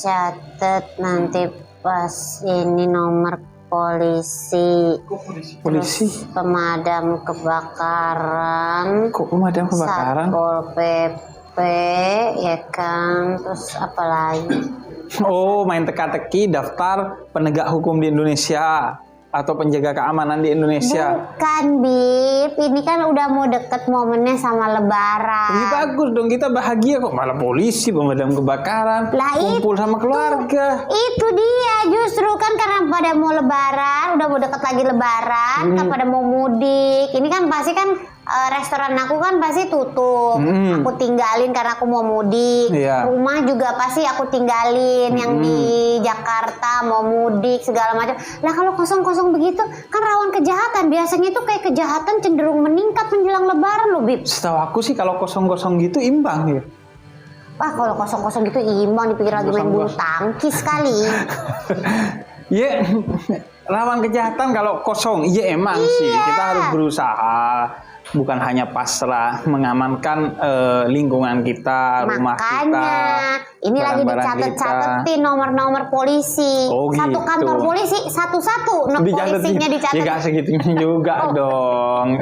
catat nanti pas ini nomor polisi. Polisi? Terus pemadam kebakaran. Kok pemadam kebakaran? Satpol PP, ya kan. Terus apa lagi? Oh, main teka-teki daftar penegak hukum di Indonesia atau penjaga keamanan di Indonesia. Bukan, Bib. Ini kan udah mau deket momennya sama Lebaran. Ini bagus dong, kita bahagia kok. Malah polisi, pemadam kebakaran, Lah kumpul sama keluarga. Itu dia, justru kan karena pada mau Lebaran, udah mau deket lagi Lebaran, kan pada mau mudik. Ini kan pasti kan restoran aku kan pasti tutup. Aku tinggalin karena aku mau mudik. Iya. Rumah juga pasti aku tinggalin yang di Jakarta mau mudik segala macam. Lah kalau kosong-kosong begitu kan rawan kejahatan. Biasanya tuh kayak kejahatan cenderung meningkat menjelang Lebaran loh, Bib. Setahu aku sih kalau kosong-kosong gitu imbang ya. Wah, kalau kosong-kosong gitu imbang, dipikir lagi main bulu tangkis kali. Iya, rawan kejahatan kalau kosong. Iya emang sih, kita harus berusaha. Bukan hanya pasrah mengamankan lingkungan kita, rumah kita. Ini lagi barang-barang dicatet-catetin nomor-nomor polisi. Oh, Satu gitu. kantor polisi satu-satu polisinya dicatat. Ya gak segitunya juga dong.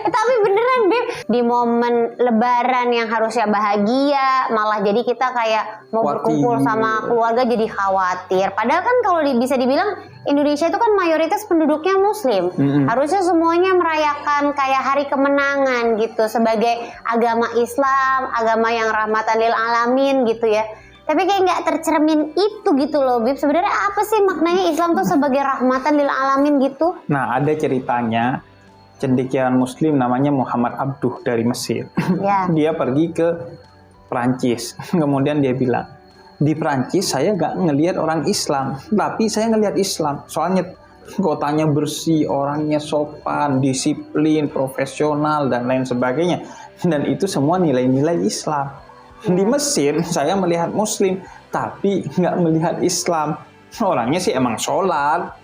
Tapi beneran, Beb, di momen Lebaran yang harusnya bahagia, malah jadi kita kayak mau berkumpul sama keluarga jadi khawatir. Padahal kan kalau bisa dibilang Indonesia itu kan mayoritas penduduknya Muslim. Harusnya semuanya merayakan kayak hari kemenangan gitu sebagai agama Islam, agama yang rahmatan lil alamin gitu ya. Tapi kayak nggak tercermin itu gitu loh, Bib. Sebenarnya apa sih maknanya Islam tuh sebagai rahmatan lil alamin gitu? Nah, ada ceritanya cendekiawan Muslim namanya Muhammad Abduh dari Mesir. Ya. Dia pergi ke Perancis. Kemudian dia bilang, di Perancis saya nggak ngelihat orang Islam, tapi saya ngelihat Islam. Soalnya kotanya bersih, orangnya sopan, disiplin, profesional, dan lain sebagainya. Dan itu semua nilai-nilai Islam. Di Mesir saya melihat Muslim, tapi nggak melihat Islam. Orangnya sih emang sholat.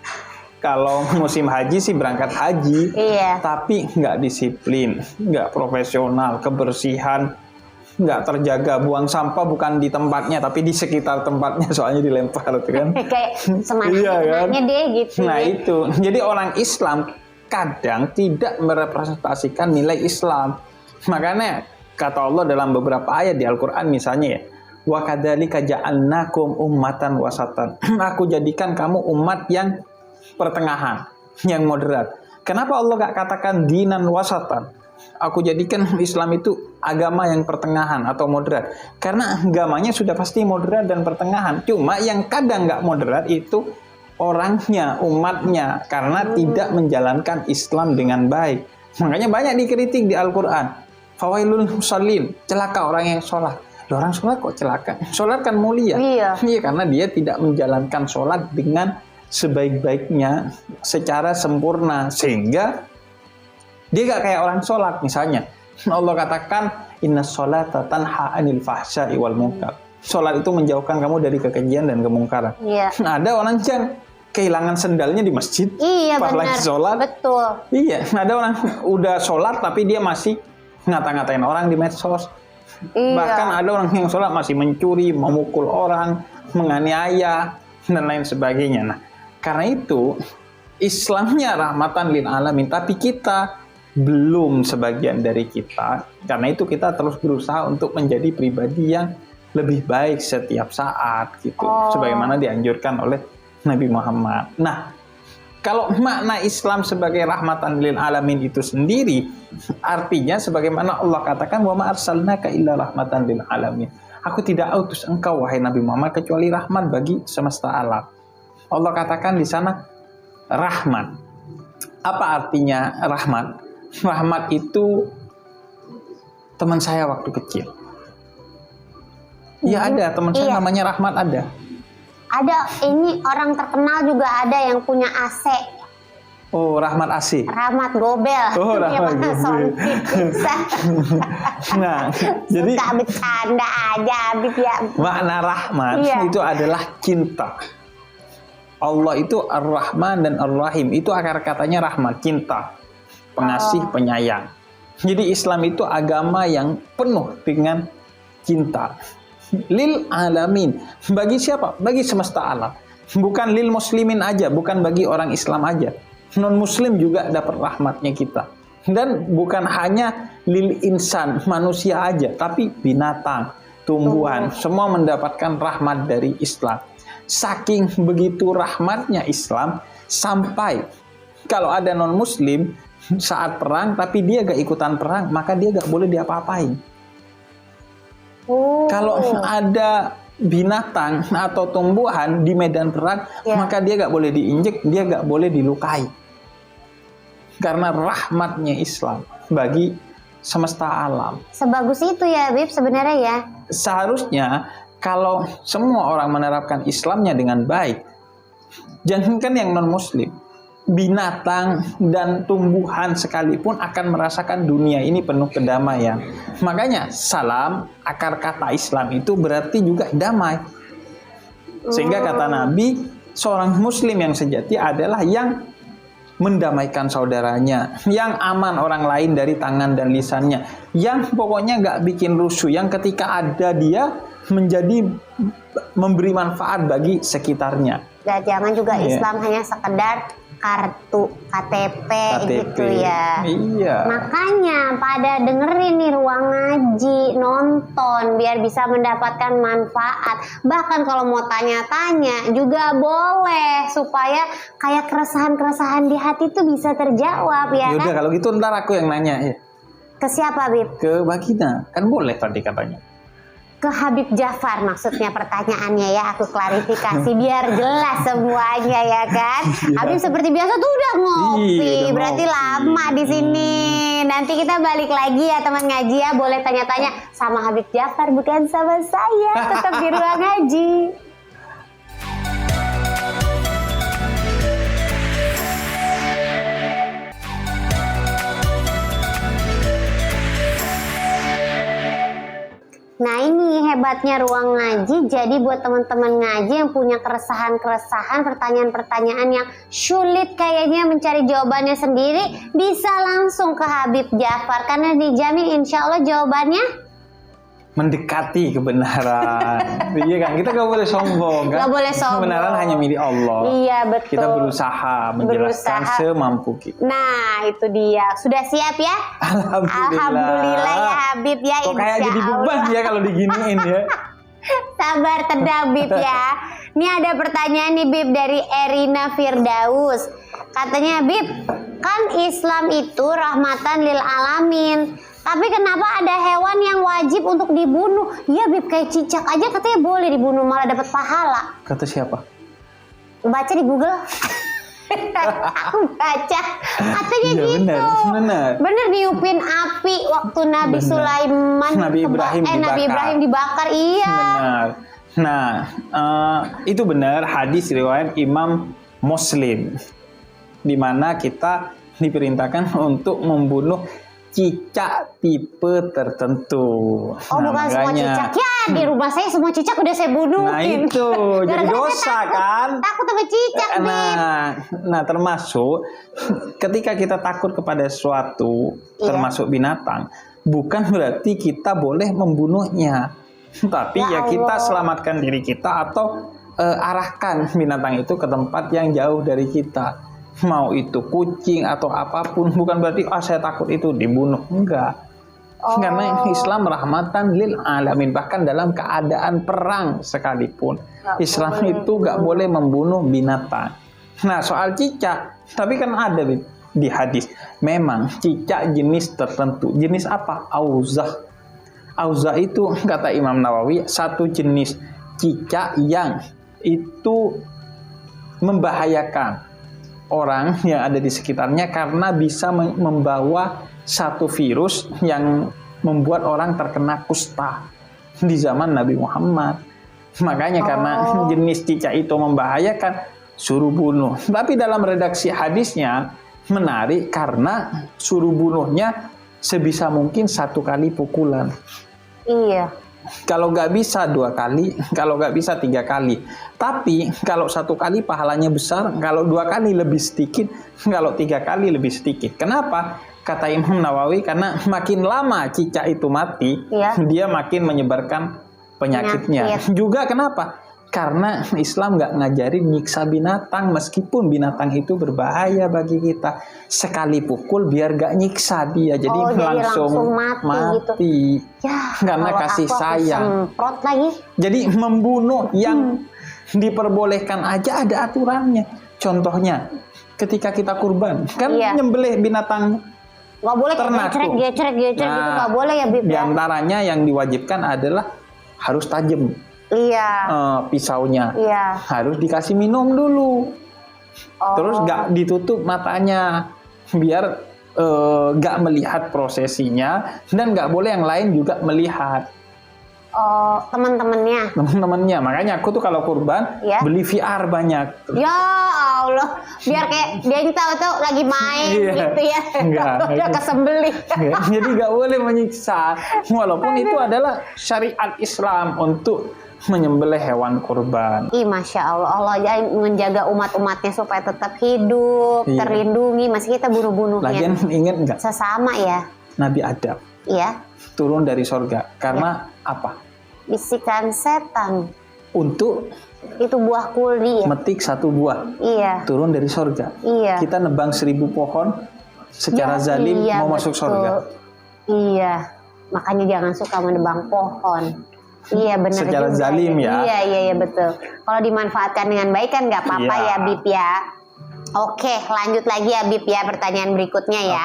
Kalau musim haji sih berangkat haji, tapi nggak disiplin, nggak profesional, kebersihan nggak terjaga, buang sampah bukan di tempatnya tapi di sekitar tempatnya, soalnya dilempar tuh kan. Kayak semangatnya deh gitu. Nah itu, jadi orang Islam kadang tidak merepresentasikan nilai Islam. Makanya kata Allah dalam beberapa ayat di Al-Quran misalnya ya, wa kadzalika ja'alnakum ummatan wasatan. Aku jadikan kamu umat yang pertengahan, yang moderat. Kenapa Allah gak katakan dinan wasatan? Aku jadikan Islam itu agama yang pertengahan atau moderat. Karena agamanya sudah pasti moderat dan pertengahan. Cuma yang kadang gak moderat itu orangnya, umatnya. Karena tidak menjalankan Islam dengan baik. Makanya banyak dikritik di Al-Quran. Fawailul musallin, celaka orang yang sholat. Orang sholat kok celaka? Sholat kan mulia. Iya, karena dia tidak menjalankan sholat dengan sebaik-baiknya, secara sempurna. Sehingga dia gak kayak orang sholat. Misalnya Allah katakan inna sholata tanha anil fahsya'i wal munkar. Sholat itu menjauhkan kamu dari kekejian dan kemungkaran. Nah, ada orang yang kehilangan sendalnya di masjid pas lagi sholat. Betul. Iya, ada orang udah sholat tapi dia masih ngata-ngatain orang di medsos. Bahkan ada orang yang sholat masih mencuri, memukul orang, menganiaya, dan lain sebagainya. Nah, karena itu Islamnya rahmatan lil alamin, tapi kita belum sebagian dari kita. Karena itu kita terus berusaha untuk menjadi pribadi yang lebih baik setiap saat gitu. Sebagaimana dianjurkan oleh Nabi Muhammad. Nah, kalau makna Islam sebagai rahmatan lil alamin itu sendiri, artinya sebagaimana Allah katakan, wa ma arsalnaka illa rahmatan lil alamin. Aku tidak utus engkau wahai Nabi Muhammad kecuali rahmat bagi semesta alam. Allah katakan di sana rahmat. Apa artinya rahmat? Rahmat itu teman saya waktu kecil. Ya ada teman saya namanya Rahmat ada. Ada, ini orang terkenal juga ada yang punya AC. Oh, Rahmat AC. Rahmat Gobel. Oh, Rahmat Gobel. Nah, jadi suka bercanda aja, Habib ya. Makna rahmat itu adalah cinta. Allah itu Ar-Rahman dan Ar-Rahim. Itu akar katanya rahmat, cinta, pengasih, penyayang. Jadi Islam itu agama yang penuh dengan cinta. lil alamin. Bagi siapa? Bagi semesta alam. Bukan lil muslimin aja, bukan bagi orang Islam aja. Non muslim juga dapat rahmatnya kita. Dan bukan hanya lil insan, manusia aja, tapi binatang, tumbuhan, semua mendapatkan rahmat dari Islam. Saking begitu rahmatnya Islam, sampai kalau ada non muslim saat perang tapi dia gak ikutan perang, maka dia gak boleh diapa-apain. Kalau ada binatang atau tumbuhan di medan perang, maka dia gak boleh diinjek, dia gak boleh dilukai. Karena rahmatnya Islam bagi semesta alam. Sebagus itu ya, Bib, sebenarnya ya. Seharusnya kalau semua orang menerapkan Islamnya dengan baik, jangankan yang non-muslim, binatang dan tumbuhan sekalipun akan merasakan dunia ini penuh kedamaian. Makanya salam, akar kata Islam itu berarti juga damai. Sehingga kata Nabi, seorang muslim yang sejati adalah yang mendamaikan saudaranya, yang aman orang lain dari tangan dan lisannya, yang pokoknya gak bikin rusuh, yang ketika ada dia menjadi memberi manfaat bagi sekitarnya. Dan jangan juga Islam hanya sekedar kartu KTP gitu ya. Iya. Makanya pada dengerin nih Ruang Ngaji, nonton biar bisa mendapatkan manfaat. Bahkan kalau mau tanya-tanya juga boleh supaya kayak keresahan-keresahan di hati itu bisa terjawab ya. Yaudah kan? kalau gitu ntar aku yang nanya ya. Ke siapa, Bib? Ke Bagina. Kan boleh tadi katanya. Ke Habib Jafar maksudnya pertanyaannya ya, aku klarifikasi biar jelas semuanya ya kan. Habib seperti biasa tuh udah ngopi, berarti lama di sini. Nanti kita balik lagi ya teman ngaji ya, boleh tanya-tanya sama Habib Jafar bukan sama saya, tetap di Ruang Ngaji. Nah ini hebatnya Ruang Ngaji, jadi buat teman-teman ngaji yang punya keresahan-keresahan, pertanyaan-pertanyaan yang sulit kayaknya mencari jawabannya sendiri, bisa langsung ke Habib Jafar, karena dijamin insya Allah jawabannya mendekati kebenaran. Iya kan, kita gak boleh sombong kan. Gak boleh sombong. Kebenaran hanya milik Allah. Iya betul. Kita berusaha menjelaskan semampu kita. Nah itu dia, sudah siap ya? Alhamdulillah ya Habib ya. Kok kayak jadi beban ya kalau diginiin ya. Sabar tenang Bib ya. Ini ada pertanyaan nih Bib dari Erina Firdaus. Katanya Bib, kan Islam itu rahmatan lil alamin. Tapi kenapa ada hewan yang wajib untuk dibunuh? Ya Bib, kayak cicak aja katanya boleh dibunuh malah dapat pahala. Kata siapa? Baca di Google. Aku baca katanya ya, gitu. Benar niupin api waktu Nabi Sulaiman Nabi Ibrahim dibakar. Iya. Benar. Nah, itu benar hadis riwayat Imam Muslim, di mana kita diperintahkan untuk membunuh cicak tipe tertentu. Oh nah, bukan semua cicak ya, di rumah saya semua cicak udah saya bunuhin. Nah itu jadi dosa kan. Takut sama cicak Nah termasuk ketika kita takut kepada sesuatu, termasuk binatang, bukan berarti kita boleh membunuhnya, tapi ya kita selamatkan diri kita atau arahkan binatang itu ke tempat yang jauh dari kita. Mau itu kucing atau apapun, bukan berarti saya takut itu dibunuh, enggak. Karena Islam rahmatan lil alamin, bahkan dalam keadaan perang sekalipun Islam itu gak boleh membunuh binatang. Nah soal cicak, tapi kan ada di hadis memang cicak jenis tertentu. Jenis apa? Auzah. Auzah itu kata Imam Nawawi satu jenis cicak yang itu membahayakan orang yang ada di sekitarnya karena bisa membawa satu virus yang membuat orang terkena kusta di zaman Nabi Muhammad. Makanya karena jenis cicak itu membahayakan, suruh bunuh. Tapi dalam redaksi hadisnya menarik karena suruh bunuhnya sebisa mungkin 1 kali pukulan. Iya. Kalau nggak bisa 2 kali, kalau nggak bisa 3 kali. Tapi kalau 1 kali pahalanya besar, kalau 2 kali lebih sedikit, kalau 3 kali lebih sedikit. Kenapa? Kata Imam Nawawi, karena makin lama cicak itu mati, dia makin menyebarkan penyakitnya. Juga kenapa? Karena Islam nggak ngajarin nyiksa binatang, meskipun binatang itu berbahaya bagi kita. Sekali pukul biar nggak nyiksa dia, jadi langsung mati. Gitu. Ya, karena kasih sayang. Semprot lagi. Jadi membunuh yang diperbolehkan aja ada aturannya. Contohnya, ketika kita kurban, kan nyembelih binatang. Nggak boleh gecrek gitu, nggak boleh ya Bib. Di antaranya yang diwajibkan adalah harus tajam. Pisaunya harus dikasih minum dulu, terus nggak ditutup matanya biar nggak melihat prosesinya, dan nggak boleh yang lain juga melihat. Teman-temannya. Makanya aku tuh kalau kurban beli VR banyak. Ya Allah, biar kayak dia tahu lagi main gitu ya. Udah kesembelih. Jadi nggak boleh menyiksa, walaupun itu adalah syariat Islam untuk menyembelih hewan kurban. Masya Allah, Allah menjaga umat-umatnya supaya tetap hidup, terlindungi. Masih kita bunuh-bunuhnya. Lagian ingat nggak? Sesama ya. Nabi Adam turun dari sorga karena apa? Bisikan setan. Untuk itu buah kuldi. Metik satu buah. Turun dari sorga. Kita nebang 1000 pohon secara zalim mau masuk sorga. Makanya jangan suka menebang pohon. Benar secara juga. Zalim ya. Iya betul. Kalau dimanfaatkan dengan baik kan nggak apa-apa ya Bib ya. Oke, lanjut lagi ya Bib ya, pertanyaan berikutnya ya.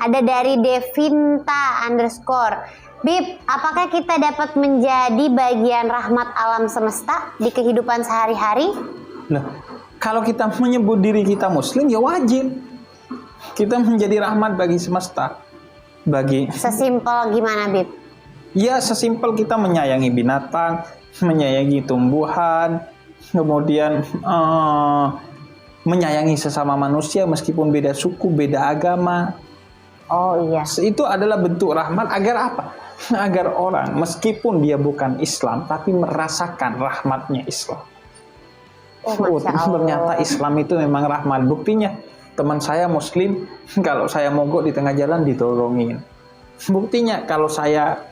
Ada dari Devinta _ Bib, apakah kita dapat menjadi bagian rahmat alam semesta di kehidupan sehari-hari? Nah, kalau kita menyebut diri kita muslim ya wajib kita menjadi rahmat bagi semesta. Sesimpel gimana Bib? Ya sesimpel kita menyayangi binatang, menyayangi tumbuhan, kemudian menyayangi sesama manusia meskipun beda suku, beda agama. Itu adalah bentuk rahmat agar apa? Agar orang meskipun dia bukan Islam tapi merasakan rahmatnya Islam. Ternyata Islam itu memang rahmat. Buktinya teman saya muslim, kalau saya mogok di tengah jalan ditolongin. Buktinya kalau saya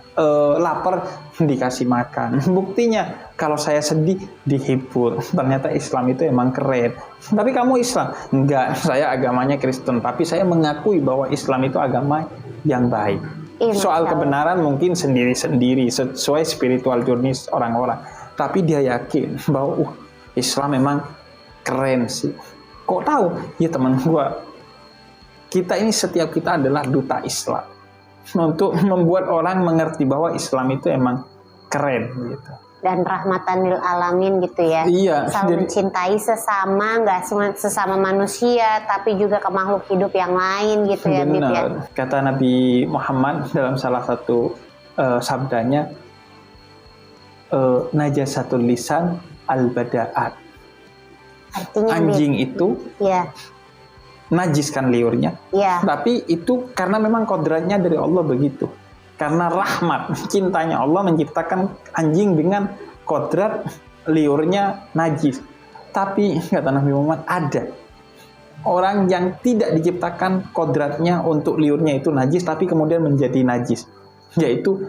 lapar dikasih makan. Buktinya kalau saya sedih dihibur. Ternyata Islam itu emang keren. Tapi kamu Islam? Enggak, saya agamanya Kristen. Tapi saya mengakui bahwa Islam itu agama yang baik. Soal kebenaran mungkin sendiri-sendiri sesuai spiritual journey orang-orang. Tapi dia yakin bahwa Islam memang keren sih. Kok tahu? Ya teman gua. Setiap kita adalah duta Islam. Untuk membuat orang mengerti bahwa Islam itu emang keren gitu. Dan rahmatan lil alamin gitu ya. Selalu mencintai sesama, nggak sesama manusia, tapi juga ke makhluk hidup yang lain gitu ya. Benar. Kata Nabi Muhammad dalam salah satu sabdanya, najasatul lisan al-bada'at. Artinya anjing itu najis kan liurnya. Tapi itu karena memang kodratnya dari Allah begitu. Karena rahmat, cintanya Allah menciptakan anjing dengan kodrat liurnya najis. Tapi kata Nabi Muhammad, ada orang yang tidak diciptakan kodratnya untuk liurnya itu najis, tapi kemudian menjadi najis. Yaitu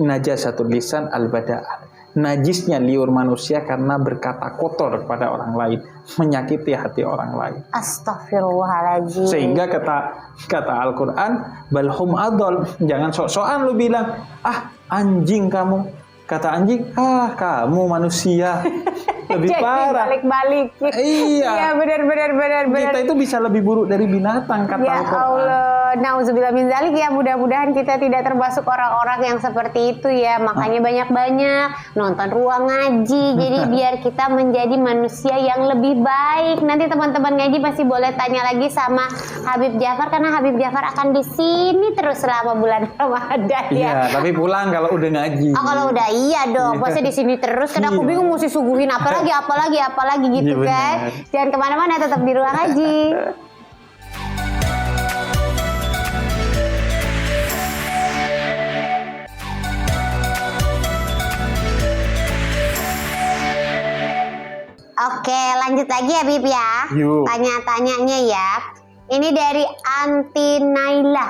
najasatul lisan al-bada'at. Najisnya liur manusia karena berkata kotor kepada orang lain, menyakiti hati orang lain. Astagfirullahaladzim. Sehingga kata Al-Quran, balhum adol, jangan sok-sokan lu bilang, anjing kamu. Kata anjing, kamu manusia. Lebih parah. Balik-balik. Iya. Benar. Kita itu bisa lebih buruk dari binatang, kata ya Al-Quran. Allah, nauzubillah min zalik ya. Mudah-mudahan kita tidak termasuk orang-orang yang seperti itu ya. Makanya banyak-banyak nonton Ruang Ngaji. Jadi biar kita menjadi manusia yang lebih baik. Nanti teman-teman ngaji pasti boleh tanya lagi sama Habib Jafar, karena Habib Jafar akan di sini terus selama bulan Ramadan ya. Iya, tapi pulang kalau udah ngaji. Kalau udah iya dong, pasti di sini terus. Karena aku bingung mesti suguhin apa lagi gitu kan. Jangan kemana-mana, tetap di Ruang Ngaji. Oke, lanjut lagi ya Bib ya. Tanya-tanyanya ya. Ini dari Anti Naila.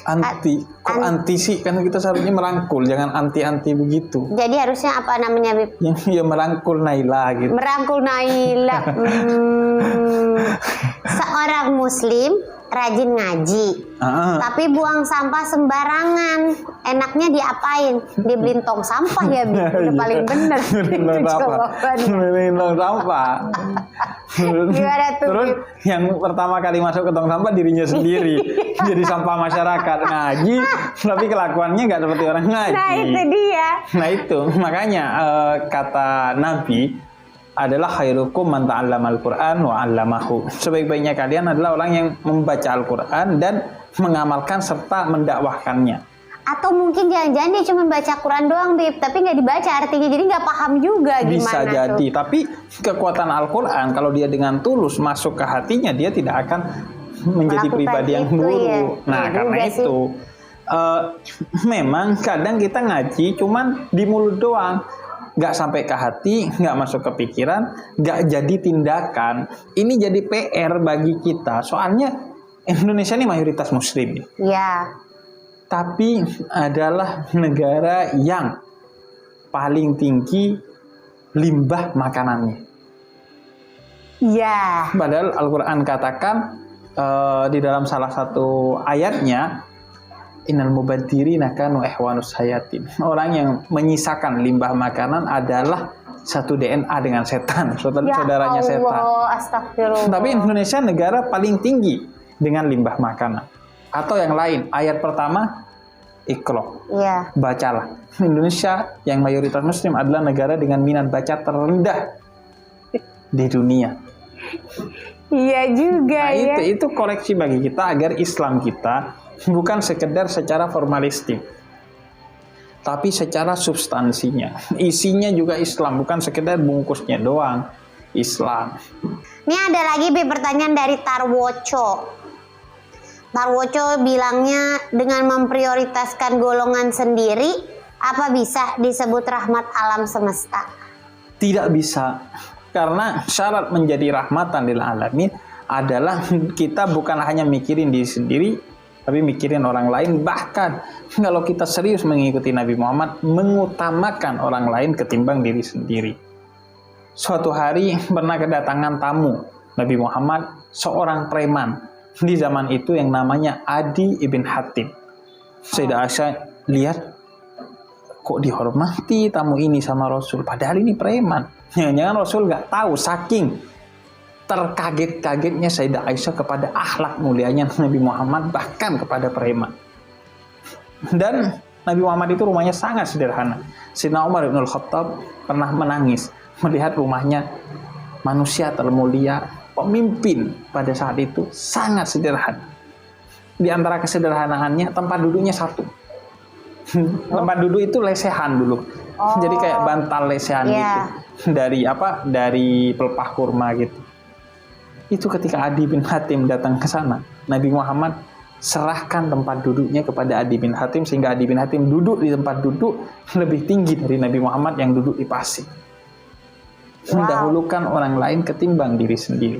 Kok anti sih? Kan kita seharusnya merangkul, jangan anti-anti begitu. Jadi harusnya apa namanya, Bib? Ya merangkul Naila gitu. Merangkul Naila. Seorang muslim rajin ngaji, tapi buang sampah sembarangan. Enaknya diapain? Dibeliin tong sampah ya, Bib? Udah paling bener. Beliin tong sampah. Gimana tuh, Terus Bib? yang pertama kali masuk ke tong sampah dirinya sendiri. Jadi sampah masyarakat, ngaji, tapi kelakuannya nggak seperti orang ngaji. Nah itu dia. Nah itu makanya kata Nabi adalah khairukum man ta'allamal Qur'an wa 'allamahu. Sebaik-baiknya kalian adalah orang yang membaca Al-Qur'an dan mengamalkan serta mendakwahkannya. Atau mungkin jangan-jangan dia cuma baca Quran doang, Bib, tapi nggak dibaca artinya, jadi nggak paham juga gimana Bisa jadi, tuh. tapi kekuatan Al-Qur'an kalau dia dengan tulus masuk ke hatinya, dia tidak akan menjadi Melakukan pribadi yang itu, buruk. ya. Nah, Ya karena juga itu memang kadang kita ngaji cuman di mulut doang. Nggak sampai ke hati, nggak masuk ke pikiran, nggak jadi tindakan. Ini jadi PR bagi kita. Soalnya Indonesia ini mayoritas muslim. Ya. Tapi adalah negara yang paling tinggi limbah makanannya. Ya. Padahal Al-Quran katakan di dalam salah satu ayatnya, innal mubadzirina kanu ihwanus hayatin. Orang yang menyisakan limbah makanan adalah satu DNA dengan setan, saudaranya setan. Astagfirullah. Tapi Indonesia negara paling tinggi dengan limbah makanan. Atau yang lain, ayat pertama, Iqra. Iya. Bacalah. Indonesia yang mayoritas muslim adalah negara dengan minat baca terendah di dunia. Iya juga, Nah, ya. itu koreksi bagi kita agar Islam kita bukan sekedar secara formalistik, tapi secara substansinya. Isinya juga Islam, bukan sekedar bungkusnya doang Islam. Ini ada lagi pertanyaan dari Tarwoco. Tarwoco bilangnya, dengan memprioritaskan golongan sendiri, apa bisa disebut rahmat alam semesta? Tidak bisa, karena syarat menjadi rahmatan lil alamin adalah kita bukan hanya mikirin diri sendiri, tapi mikirin orang lain. Bahkan kalau kita serius mengikuti Nabi Muhammad, mengutamakan orang lain ketimbang diri sendiri. Suatu hari pernah kedatangan tamu Nabi Muhammad, seorang preman di zaman itu yang namanya Adi ibn Hatim. Sayyidah Aisyah lihat, kok dihormati tamu ini sama Rasul, padahal ini preman. Jangan-jangan Rasul nggak tahu, saking terkaget-kagetnya Sayyidah Aisyah kepada akhlak mulianya Nabi Muhammad, bahkan kepada preman. Dan Nabi Muhammad itu rumahnya sangat sederhana. Sayyidina Umar bin Al-Khattab pernah menangis melihat rumahnya manusia termulia, pemimpin pada saat itu sangat sederhana. Di antara kesederhanaannya, tempat duduknya satu. Tempat duduk itu lesehan dulu. Jadi kayak bantal lesehan gitu. Dari pelepah kurma gitu. Itu ketika Adi bin Hatim datang ke sana, Nabi Muhammad serahkan tempat duduknya kepada Adi bin Hatim, sehingga Adi bin Hatim duduk di tempat duduk lebih tinggi dari Nabi Muhammad yang duduk di pasir. Mendahulukan orang lain ketimbang diri sendiri.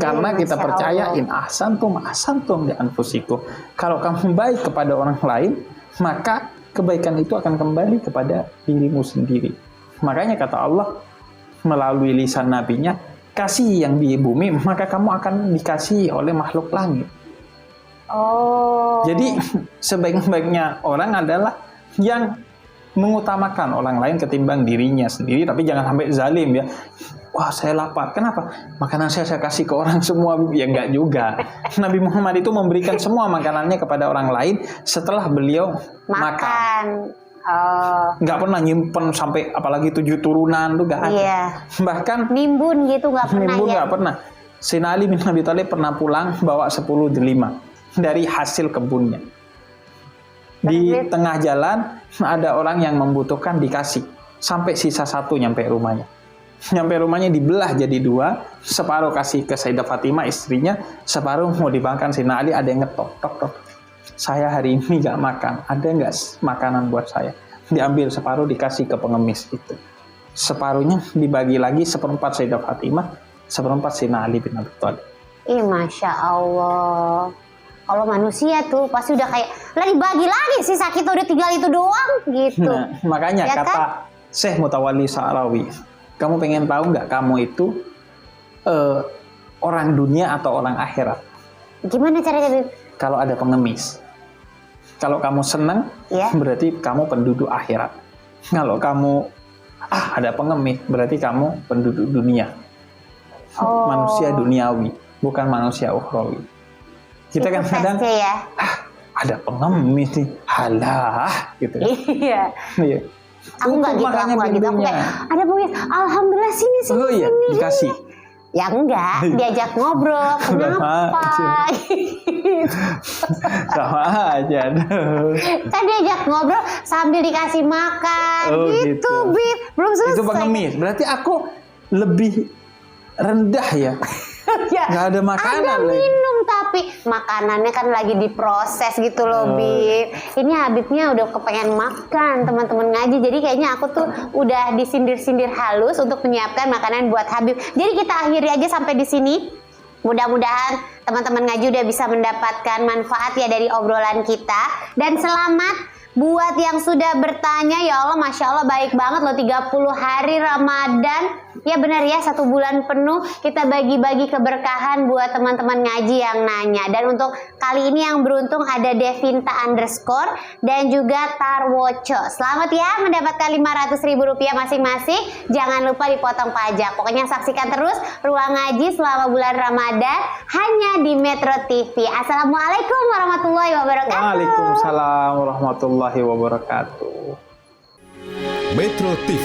Karena kita percaya in ahsantum li anfusikum. Kalau kamu baik kepada orang lain, maka kebaikan itu akan kembali kepada dirimu sendiri. Makanya kata Allah melalui lisan nabinya, kasih yang di bumi, maka kamu akan dikasihi oleh makhluk langit. Jadi sebaik-baiknya orang adalah yang mengutamakan orang lain ketimbang dirinya sendiri, tapi jangan sampai zalim ya. Wah, saya lapar. Kenapa? Makanan saya kasih ke orang semua. Ya enggak juga. Nabi Muhammad itu memberikan semua makanannya kepada orang lain setelah beliau makan. Nggak pernah nyimpen sampai apalagi 7 turunan tuh nggak ada. Iya. Bahkan nimbun gitu nggak pernah. Nimbun nggak pernah. Sayyidina Ali bin Abi Thalib pernah pulang bawa 10 delima dari hasil kebunnya. Di tengah jalan ada orang yang membutuhkan, dikasih sampai sisa 1 nyampe rumahnya. Nyampe rumahnya dibelah jadi 2, separuh kasih ke Sayyidah Fatimah istrinya, separuh mau dimakan. Sayyidina Ali ada yang ngetok, tok. Saya hari ini nggak makan, ada nggak makanan buat saya? Diambil separuh dikasih ke pengemis itu. Separuhnya dibagi lagi, 1/4 Sayyidah Fatimah, 1/4 Sayyidina Ali bin Abi Thalib. Masya Allah. Kalau manusia tuh pasti udah kayak, lah dibagi lagi sisa kita udah tinggal itu doang gitu. Nah, makanya Ya kata kan? Syekh Mutawalli Sa'rawi, kamu pengen tahu nggak kamu itu orang dunia atau orang akhirat? Gimana caranya, Bib? Kalau ada pengemis, kalau kamu senang, Ya. berarti kamu penduduk akhirat. Kalau kamu ada pengemis, berarti kamu penduduk dunia. Oh. Manusia duniawi, bukan manusia ukhrawi. Kita Itu kan kadang tesnya ya. ada pengemis nih, halah gitu. Iya. Iya. Aku nggak gitu, Makanya aku nggak gitu. Aku pintunya. kayak, ada pengemis, alhamdulillah sini. Oh iya, dikasih. Ya enggak, diajak ngobrol, kenapa? Sama aja. Aduh. Kan diajak ngobrol sambil dikasih makan, Oh, gitu, gitu. Bib. Belum selesai. Itu pengemis. Berarti aku lebih rendah ya. Ya, Nggak ada makanan ada lagi. minum tapi makanannya kan lagi diproses gitu loh, Oh. Bib. Ini Habibnya udah kepengen makan teman-teman ngaji. Jadi kayaknya aku tuh udah disindir-sindir halus untuk menyiapkan makanan buat Habib. Jadi kita akhiri aja sampai di sini. Mudah-mudahan teman-teman ngaji udah bisa mendapatkan manfaat ya dari obrolan kita. Dan selamat buat yang sudah bertanya, ya Allah, Masya Allah baik banget loh, 30 hari Ramadan. Ya benar ya, 1 bulan penuh kita bagi-bagi keberkahan buat teman-teman ngaji yang nanya. Dan untuk kali ini yang beruntung ada Devinta _ dan juga Tarwoco. Selamat ya mendapatkan Rp500.000 masing-masing. Jangan lupa dipotong pajak. Pokoknya saksikan terus Ruang Ngaji selama bulan Ramadan hanya di Metro TV. Assalamualaikum warahmatullahi wabarakatuh. Waalaikumsalam warahmatullahi wabarakatuh. Metro TV,